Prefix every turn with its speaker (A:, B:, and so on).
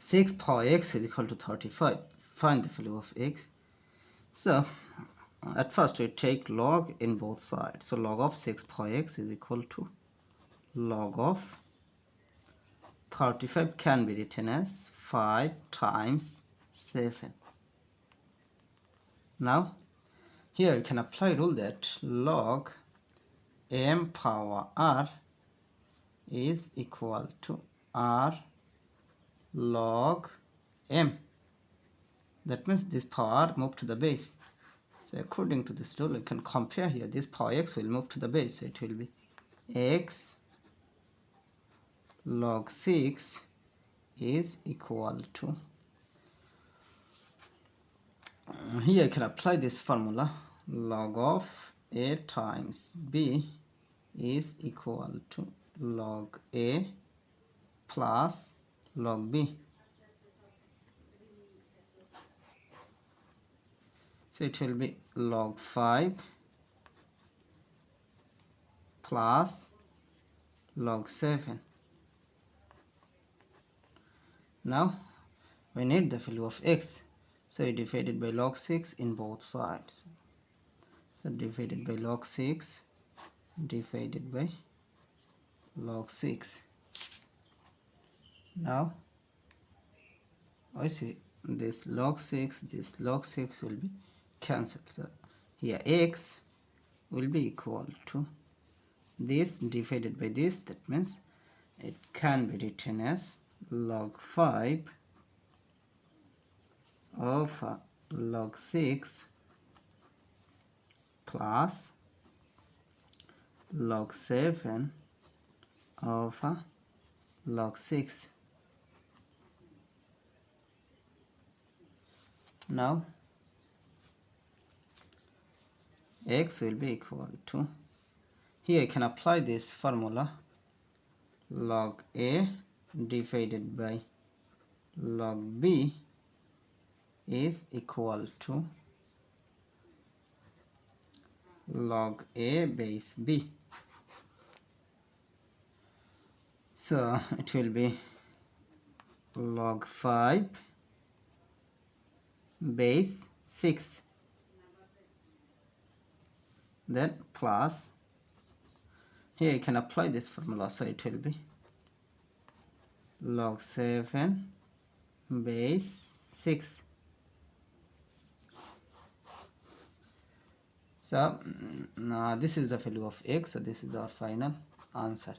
A: 6 power x is equal to 35. Find the value of x. So at first we take log in both sides. So log of 6 power x is equal to log of 35 can be written as 5 times 7. Now here you can apply rule that log m power r is equal to r log m. That means this power move to the base. So according to this rule, you can compare here. This power x will move to the base. So it will be x log 6 is equal to, here you can apply this formula, log of a times b is equal to log a plus log b. So it will be log 5 plus log 7. Now we need the value of x. So we divided by log 6 in both sides. So divided by log 6 divided by log 6. Now I see this log 6 will be cancelled. So here x will be equal to this divided by this. That means it can be written as log 5 over log 6 plus log 7 over log 6. Now x will be equal to, here you can apply this formula, log a divided by log b is equal to log a base b. So it will be log 5 base 6, then plus, here you can apply this formula. So it will be log 7 base 6. So now this is the value of x. So this is our final answer.